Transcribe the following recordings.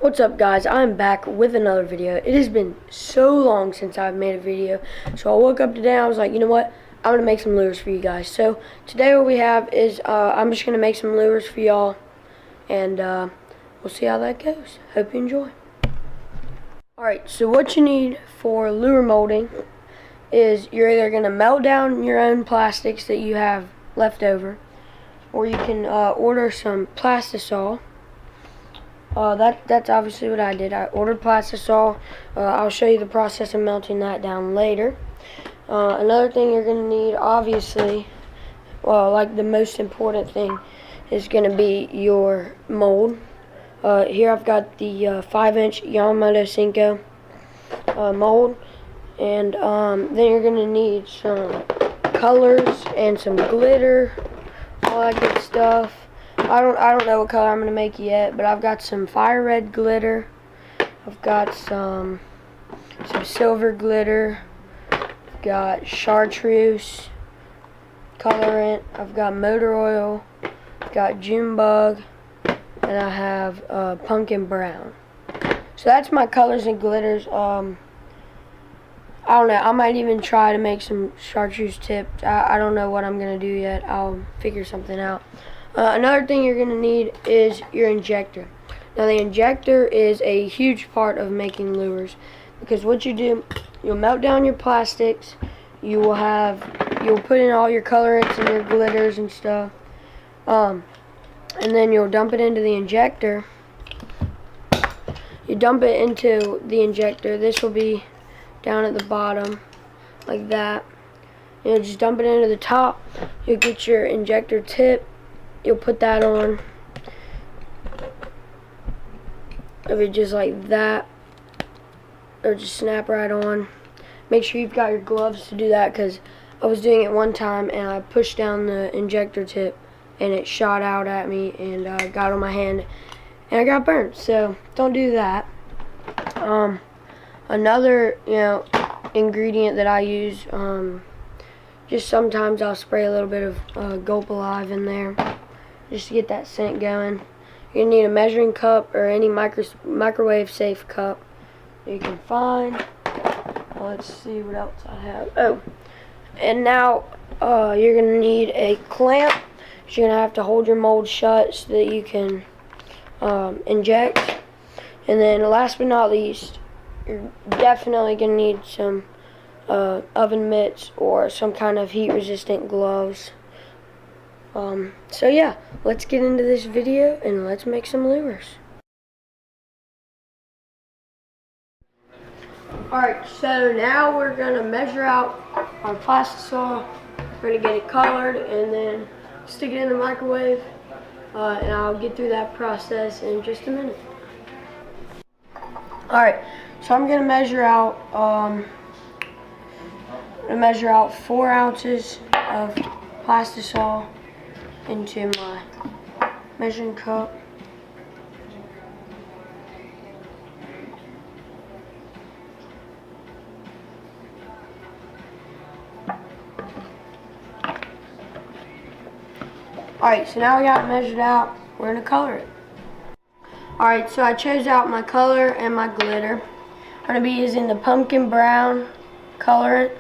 What's up, guys? I'm back with another video. It has been so long since I've made a video, so I woke up today and I was like, you know what, I'm gonna make some lures for you guys. So today what we have is I'm just gonna make some lures for y'all, and we'll see how that goes. Hope you enjoy. Alright, so what you need for lure molding is you're either gonna melt down your own plastics that you have left over, or you can order some plastisol. That's obviously what I did. I ordered plastisol. I'll show you the process of melting that down later. Another thing you're going to need, obviously, well, like the most important thing, is going to be your mold. Here I've got the 5-inch Yamamoto Senko mold, and then you're going to need some colors and some glitter, all that good stuff. I don't know what color I'm gonna make yet, but I've got some fire red glitter. I've got some silver glitter. I've got chartreuse colorant. I've got motor oil. I've got June bug, and I have pumpkin brown. So that's my colors and glitters. I don't know. I might even try to make some chartreuse tipped. I don't know what I'm gonna do yet. I'll figure something out. Another thing you're going to need is your injector. Now the injector is a huge part of making lures, because what you do, you'll melt down your plastics, you'll put in all your colorants and your glitters and stuff, and then you'll dump it into the injector. You dump it into the injector. This will be down at the bottom like that. You'll just dump it into the top. You'll get your injector tip. You'll put that on. It'll be just like that. It'll just snap right on. Make sure you've got your gloves to do that, because I was doing it one time and I pushed down the injector tip and it shot out at me and got on my hand and I got burned. So don't do that. Another ingredient that I use, just sometimes I'll spray a little bit of Gulp Alive in there, just to get that scent going. You're going to need a measuring cup or any microwave safe cup you can find. Let's see what else I have. Oh, and now you're going to need a clamp. So you're going to have to hold your mold shut so that you can inject. And then last but not least, you're definitely going to need some oven mitts or some kind of heat resistant gloves. So yeah, let's get into this video and let's make some lures. Alright, so now we're going to measure out our plastisol. We're going to get it colored and then stick it in the microwave, and I'll get through that process in just a minute. Alright, so I'm going to measure out 4 ounces of plastisol into my measuring cup. Alright, so now we got it measured out. We're going to color it. Alright, so I chose out my color and my glitter. I'm going to be using the pumpkin brown colorant,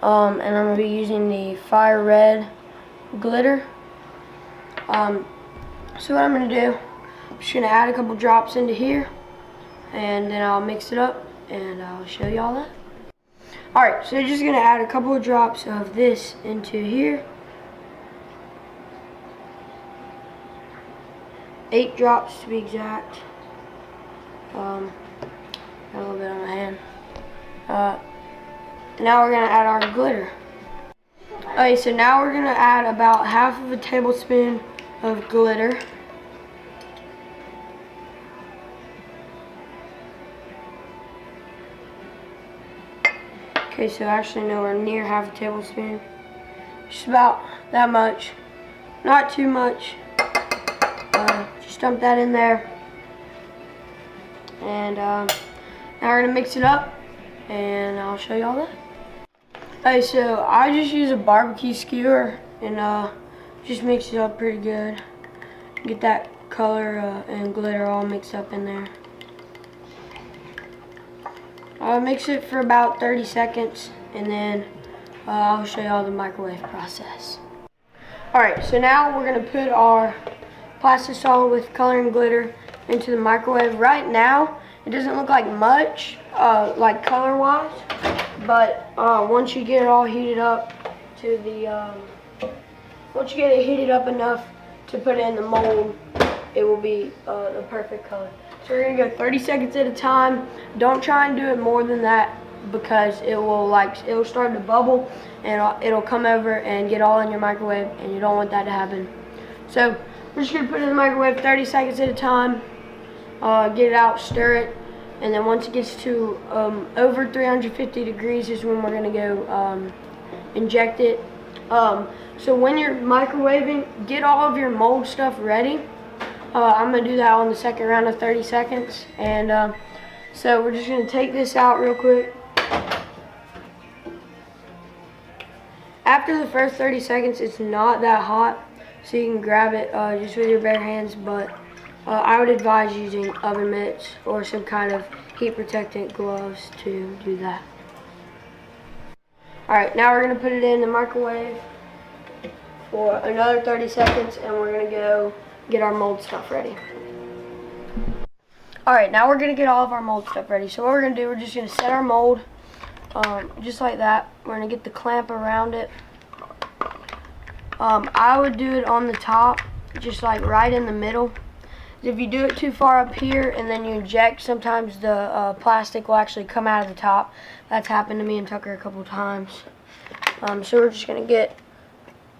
and I'm going to be using the fire red glitter. So what I'm going to do, I'm just going to add a couple drops into here, and then I'll mix it up and I'll show you all that. Alright, so you're just going to add a couple of drops of this into here. 8 drops to be exact. Got a little bit on my hand. Now we're going to add our glitter. Okay, so now we're going to add about half of a tablespoon of glitter. Okay, so actually nowhere near half a tablespoon. Just about that much. Not too much. Just dump that in there. And now we're going to mix it up, and I'll show you all that. Okay, so I just use a barbecue skewer and just mix it up pretty good. Get that color and glitter all mixed up in there. Mix it for about 30 seconds, and then I'll show you all the microwave process. Alright, so now we're going to put our plastisol with color and glitter into the microwave. Right now, it doesn't look like much, like color-wise, but once you get it all heated up to the, once you get it heated up enough to put it in the mold, it will be the perfect color. So we're going to go 30 seconds at a time. Don't try and do it more than that, because it'll start to bubble and it'll come over and get all in your microwave, and you don't want that to happen. So we're just going to put it in the microwave 30 seconds at a time, get it out, stir it, and then once it gets to over 350 degrees is when we're going to go inject it. So when you're microwaving, get all of your mold stuff ready. I'm going to do that on the second round of 30 seconds, and so we're just going to take this out real quick. After the first 30 seconds, it's not that hot, so you can grab it just with your bare hands, but I would advise using oven mitts or some kind of heat protectant gloves to do that. Alright, now we're going to put it in the microwave for another 30 seconds, and we're going to go get our mold stuff ready. Alright, now we're going to get all of our mold stuff ready. So what we're going to do, we're just going to set our mold just like that. We're going to get the clamp around it. I would do it on the top, just like right in the middle. If you do it too far up here and then you inject, sometimes the plastic will actually come out of the top. That's happened to me and Tucker a couple times. So we're just going to get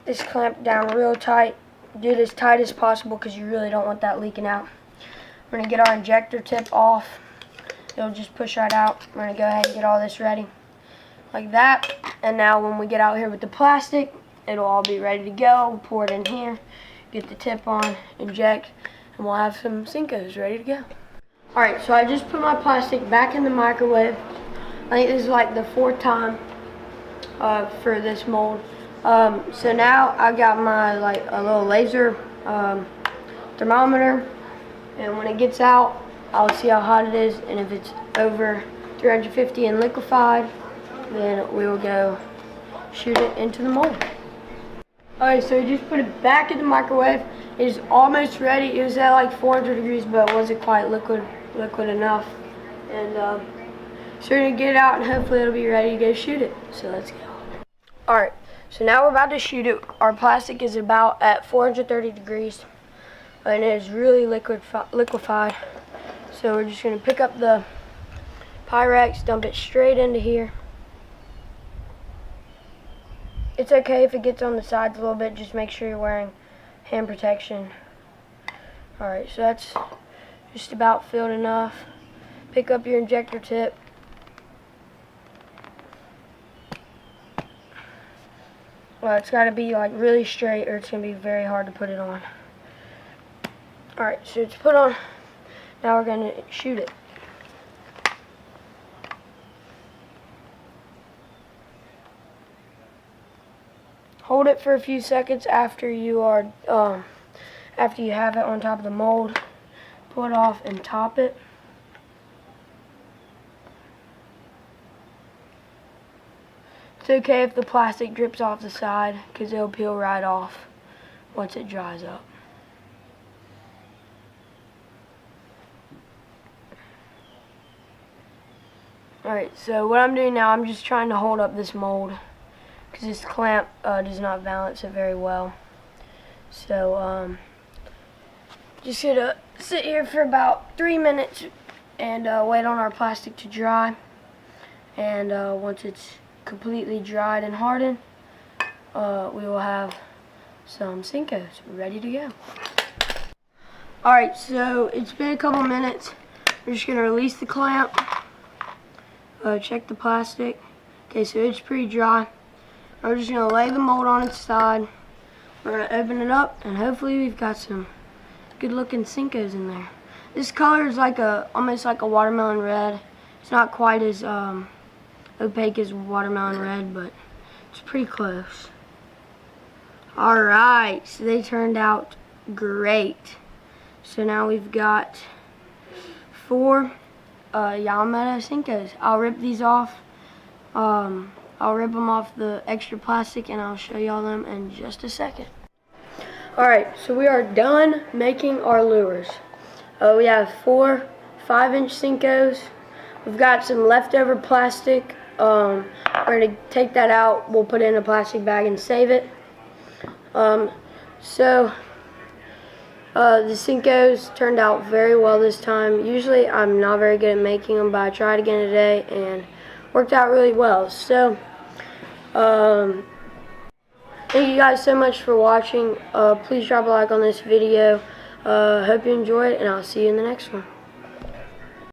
this clamp down real tight. Do it as tight as possible because you really don't want that leaking out. We're going to get our injector tip off. It'll just push right out. We're going to go ahead and get all this ready like that. And now when we get out here with the plastic, it'll all be ready to go. Pour it in here, get the tip on, inject, and we'll have some Senkos ready to go. Alright, so I just put my plastic back in the microwave. I think this is like the 4th time for this mold. So now I got my a little laser thermometer, and when it gets out, I'll see how hot it is, and if it's over 350 and liquefied, then we will go shoot it into the mold. Alright, so you just put it back in the microwave. It is almost ready. It was at like 400 degrees, but it wasn't quite liquid enough. And so we're going to get it out, and hopefully it'll be ready to go shoot it. So let's go. Alright, so now we're about to shoot it. Our plastic is about at 430 degrees, and it is really liquefied. So we're just going to pick up the Pyrex, dump it straight into here. It's okay if it gets on the sides a little bit, just make sure you're wearing hand protection. Alright, so that's just about filled enough. Pick up your injector tip. Well, it's got to be like really straight, or it's going to be very hard to put it on. Alright, so it's put on. Now we're going to shoot it. Hold it for a few seconds after you are after you have it on top of the mold. Pull it off and top it. It's okay if the plastic drips off the side, because it'll peel right off once it dries up. Alright, so what I'm doing now, I'm just trying to hold up this mold, because this clamp does not balance it very well. So just gonna sit here for about 3 minutes and wait on our plastic to dry. And once it's completely dried and hardened, we will have some Senkos ready to go. Alright, so it's been a couple minutes. We're just gonna release the clamp. Check the plastic. Okay, so it's pretty dry. We're just going to lay the mold on its side. We're going to open it up, and hopefully we've got some good looking Senkos in there. This color is like almost like a watermelon red. It's not quite as opaque as watermelon red, but it's pretty close. Alright, so they turned out great. So now we've got 4 Yamamoto Senkos. I'll rip these off. I'll rip them off the extra plastic and I'll show y'all them in just a second. Alright, so we are done making our lures. We have 4 5-inch Senkos. We've got some leftover plastic. We're going to take that out. We'll put it in a plastic bag and save it. The Senkos turned out very well this time. Usually I'm not very good at making them, but I tried again today and worked out really well. So thank you guys so much for watching. Please drop a like on this video. Hope you enjoyed, and I'll see you in the next one.